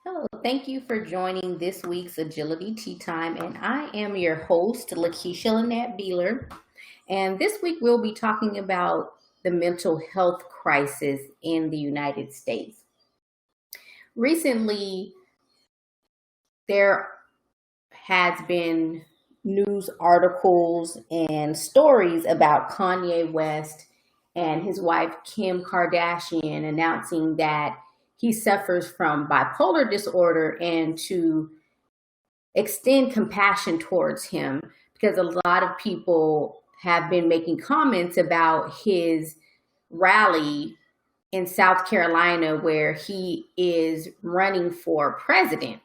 Hello, thank you for joining this week's Agility Tea Time, and I am your host, Lakeisha Lynette Beeler. And this week we'll be talking about the mental health crisis in the United States. Recently, there has been news articles and stories about Kanye West and his wife Kim Kardashian announcing that he suffers from bipolar disorder and to extend compassion towards him because a lot of people have been making comments about his rally in South Carolina where he is running for president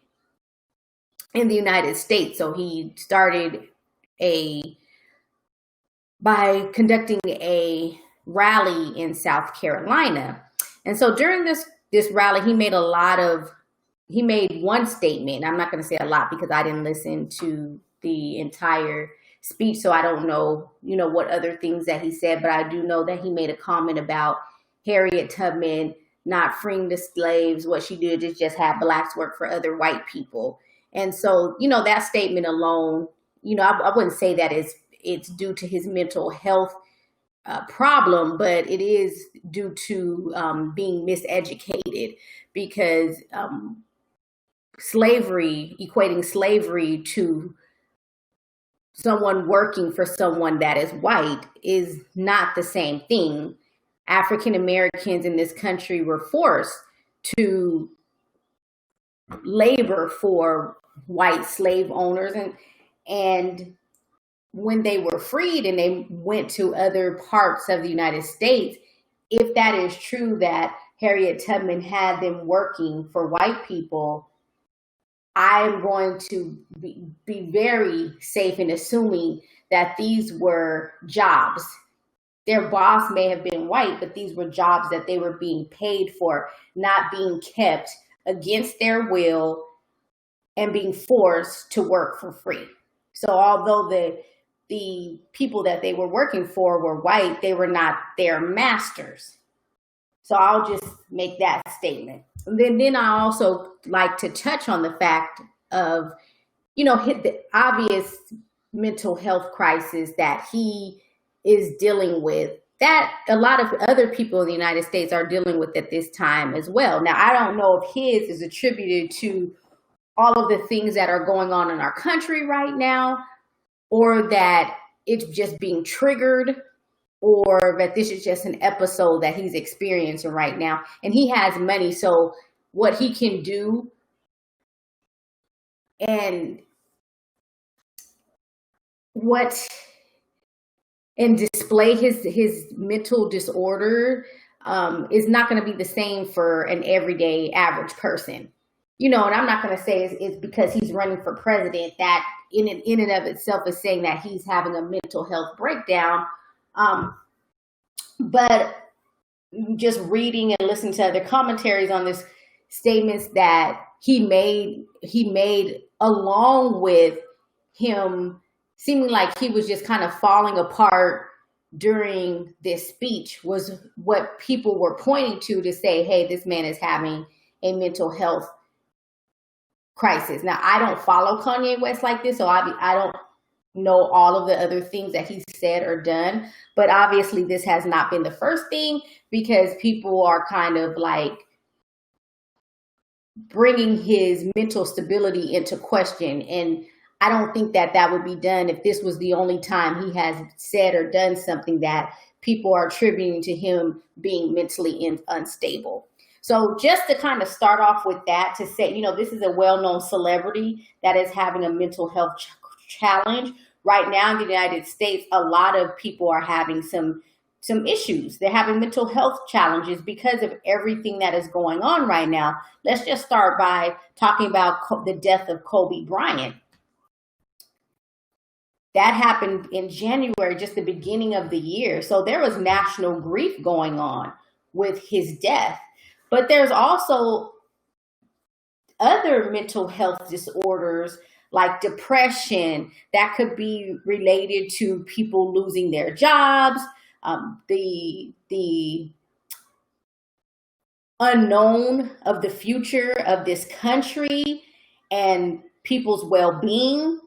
in the United States. So he started by conducting a rally in South Carolina. And so during this rally, he made one statement. I'm not going to say a lot because I didn't listen to the entire speech, so I don't know, what other things that he said, but I do know that he made a comment about Harriet Tubman not freeing the slaves. What she did is just have blacks work for other white people. And so, that statement alone, I wouldn't say that it's due to his mental health problem, but it is due to being miseducated because equating slavery to someone working for someone that is white is not the same thing. African Americans in this country were forced to labor for white slave owners, and when they were freed and they went to other parts of the United States, if that is true that Harriet Tubman had them working for white people, I'm going to be very safe in assuming that these were jobs. Their boss may have been white, but these were jobs that they were being paid for, not being kept against their will and being forced to work for free. So although the people that they were working for were white, they were not their masters. So I'll just make that statement. And then I also like to touch on the fact of, the obvious mental health crisis that he is dealing with, that a lot of other people in the United States are dealing with at this time as well. Now, I don't know if his is attributed to all of the things that are going on in our country right now, or that it's just being triggered, or that this is just an episode that he's experiencing right now. And he has money, so what he can do and display his mental disorder is not going to be the same for an everyday average person. And I'm not going to say it's because he's running for president that in and of itself is saying that he's having a mental health breakdown. But just reading and listening to other commentaries on this, statements that he made along with him seeming like he was just kind of falling apart during this speech, was what people were pointing to say, hey, this man is having a mental health crisis. Now, I don't follow Kanye West like this, so I don't know all of the other things that he's said or done, but obviously this has not been the first thing, because people are kind of like bringing his mental stability into question. And I don't think that would be done if this was the only time he has said or done something that people are attributing to him being mentally unstable. So just to kind of start off with that, to say, this is a well-known celebrity that is having a mental health challenge. Right now in the United States, a lot of people are having some issues. They're having mental health challenges because of everything that is going on right now. Let's just start by talking about the death of Kobe Bryant. That happened in January, just the beginning of the year. So there was national grief going on with his death. But there's also other mental health disorders like depression that could be related to people losing their jobs. The unknown of the future of this country and people's well-being,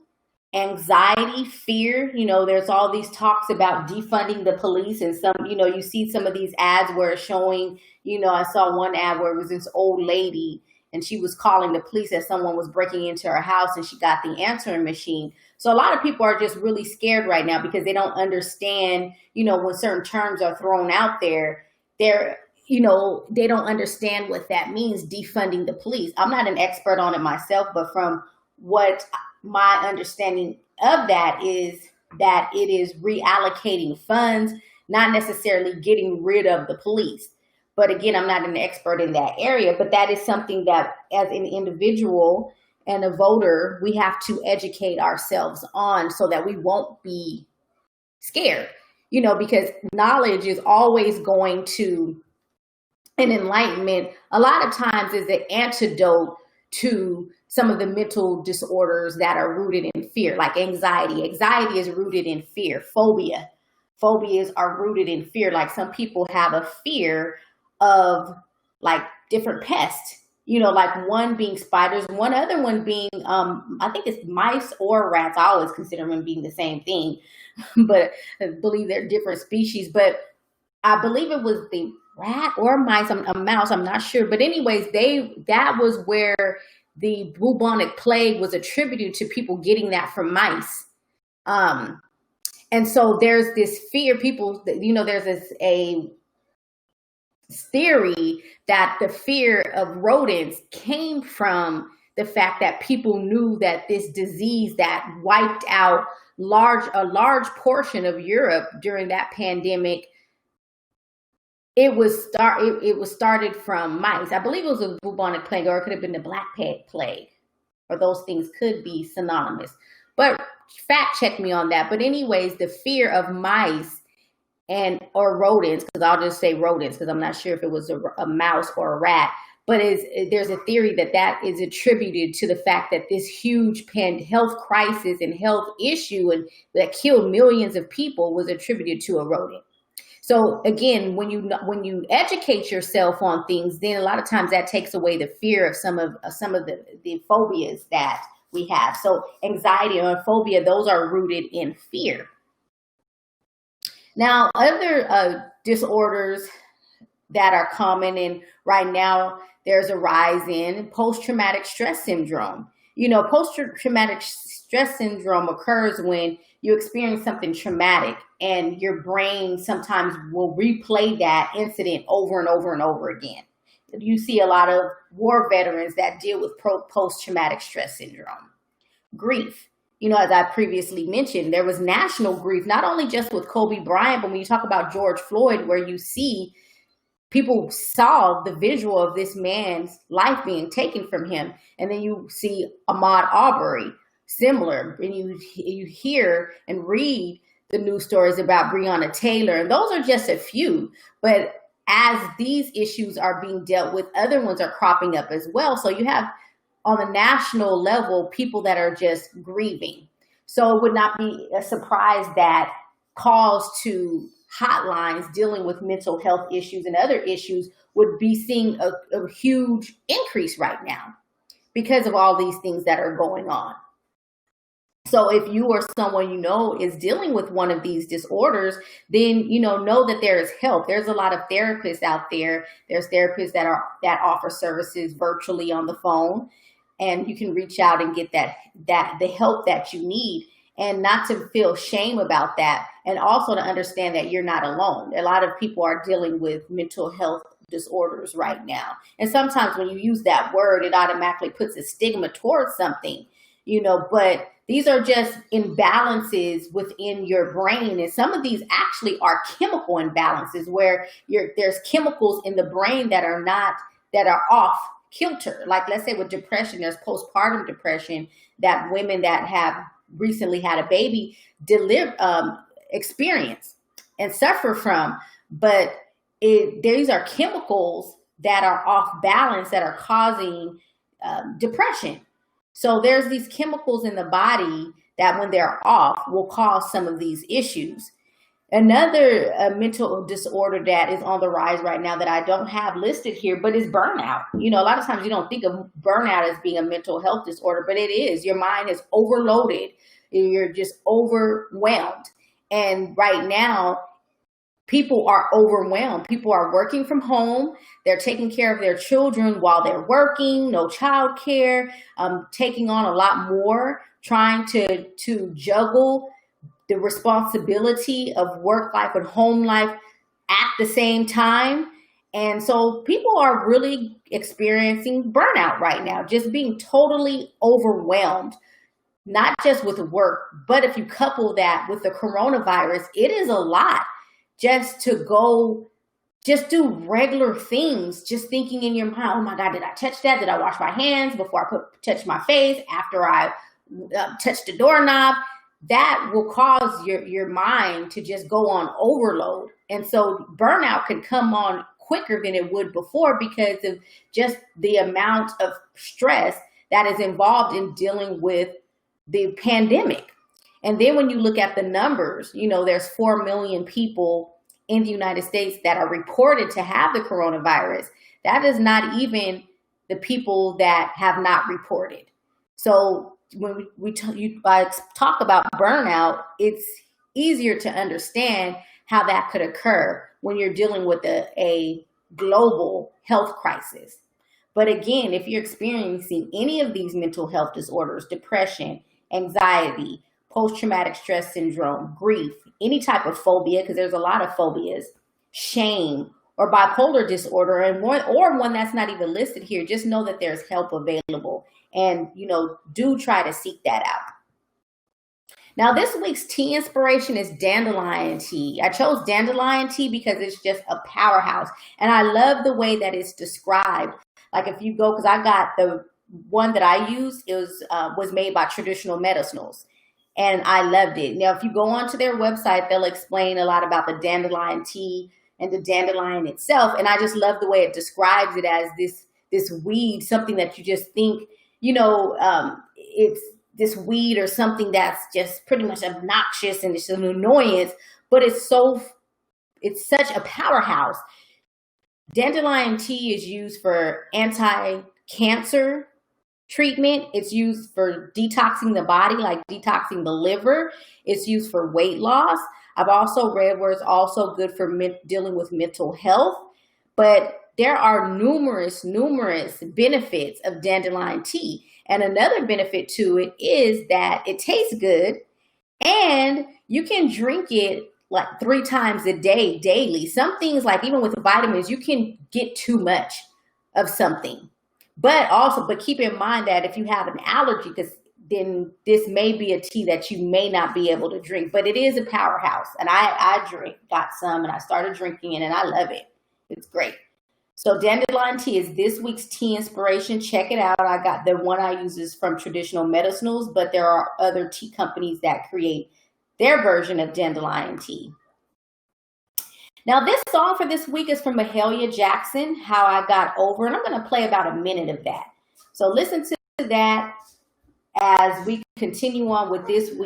anxiety, fear. There's all these talks about defunding the police, and you see some of these ads where it's showing, I saw one ad where it was this old lady and she was calling the police as someone was breaking into her house and she got the answering machine. So a lot of people are just really scared right now because they don't understand, when certain terms are thrown out there, they don't understand what that means, defunding the police. I'm not an expert on it myself, but from what my understanding of that is that it is reallocating funds, not necessarily getting rid of the police. But again, I'm not an expert in that area, but that is something that as an individual and a voter, we have to educate ourselves on so that we won't be scared, because knowledge is always going to, and enlightenment a lot of times is the antidote to some of the mental disorders that are rooted in fear, like anxiety. Anxiety is rooted in fear. Phobias are rooted in fear. Like some people have a fear of like different pests, like one being spiders, one other one being, I think it's mice or rats. I always consider them being the same thing, but I believe they're different species. But I believe it was the rat or mice, a mouse, I'm not sure. But anyways, that was where the bubonic plague was attributed to, people getting that from mice. And so there's this fear, there's a theory that the fear of rodents came from the fact that people knew that this disease that wiped out a large portion of Europe during that pandemic, it was started from mice. I believe it was a bubonic plague, or it could have been the black plague, or those things could be synonymous. But fact check me on that. But anyways, the fear of mice or rodents, because I'll just say rodents because I'm not sure if it was a mouse or a rat, but there's a theory that is attributed to the fact that this huge health crisis and health issue that killed millions of people was attributed to a rodent. So again, when you educate yourself on things, then a lot of times that takes away the fear of some of the phobias that we have. So anxiety or phobia, those are rooted in fear. Now, other disorders that are common, and right now there's a rise in post-traumatic stress syndrome. Post-traumatic stress syndrome occurs when you experience something traumatic and your brain sometimes will replay that incident over and over and over again. You see a lot of war veterans that deal with post-traumatic stress syndrome. Grief. As I previously mentioned, there was national grief, not only just with Kobe Bryant, but when you talk about George Floyd, where you see people saw the visual of this man's life being taken from him. And then you see Ahmaud Arbery, similar, and you hear and read the news stories about Breonna Taylor, and those are just a few. But as these issues are being dealt with, other ones are cropping up as well. So you have, on a national level, people that are just grieving. So it would not be a surprise that calls to hotlines dealing with mental health issues and other issues would be seeing a huge increase right now because of all these things that are going on. So if you or someone is dealing with one of these disorders, then know that there is help. There's a lot of therapists out there. There's therapists that offer services virtually on the phone, and you can reach out and get the help that you need, and not to feel shame about that, and also to understand that you're not alone. A lot of people are dealing with mental health disorders right now, and sometimes when you use that word, it automatically puts a stigma towards something, but these are just imbalances within your brain. And some of these actually are chemical imbalances where there's chemicals in the brain that are off kilter. Like, let's say with depression, there's postpartum depression that women that have recently had a baby experience and suffer from. But these are chemicals that are off balance that are causing depression. So there's these chemicals in the body that when they're off will cause some of these issues. Another mental disorder that is on the rise right now that I don't have listed here, but is burnout. You know, a lot of times you don't think of burnout as being a mental health disorder, but it is. Your mind is overloaded. You're just overwhelmed. And right now, people are overwhelmed. People are working from home. They're taking care of their children while they're working, no childcare, taking on a lot more, trying to juggle the responsibility of work life and home life at the same time. And so people are really experiencing burnout right now, just being totally overwhelmed, not just with work, but if you couple that with the coronavirus, it is a lot just to go, just do regular things, just thinking in your mind, oh my God, did I touch that? Did I wash my hands before I touch my face, after I touched the doorknob? That will cause your mind to just go on overload. And so burnout can come on quicker than it would before because of just the amount of stress that is involved in dealing with the pandemic. And then when you look at the numbers, you know, there's 4 million people in the United States that are reported to have the coronavirus. That is not even the people that have not reported. So when we talk about burnout, it's easier to understand how that could occur when you're dealing with a global health crisis. But again, if you're experiencing any of these mental health disorders, depression, anxiety, post-traumatic stress syndrome, grief, any type of phobia, because there's a lot of phobias, shame, or bipolar disorder, and one that's not even listed here, just know that there's help available. And, you know, do try to seek that out. Now, this week's tea inspiration is dandelion tea. I chose dandelion tea because it's just a powerhouse. And I love the way that it's described. Like if you go, because I got the one that I use, it was made by Traditional Medicinals. And I loved it. Now, if you go onto their website, they'll explain a lot about the dandelion tea and the dandelion itself. And I just love the way it describes it as this weed, something that you just think, you know, it's this weed or something that's just pretty much obnoxious and it's an annoyance, but it's such a powerhouse. Dandelion tea is used for anti-cancer treatment. It's used for detoxing the body, like detoxing the liver. It's used for weight loss. I've also read where it's also good for dealing with mental health, but there are numerous benefits of dandelion tea. And another benefit to it is that it tastes good and you can drink it like 3 times a day, daily. Some things, like even with vitamins, you can get too much of something. But keep in mind that if you have an allergy, then this may be a tea that you may not be able to drink, but it is a powerhouse. And I got some and I started drinking it and I love it. It's great. So dandelion tea is this week's tea inspiration. Check it out. I got the one I use is from Traditional Medicinals, but there are other tea companies that create their version of dandelion tea. Now, this song for this week is from Mahalia Jackson, How I Got Over, and I'm going to play about a minute of that. So listen to that as we continue on with this week.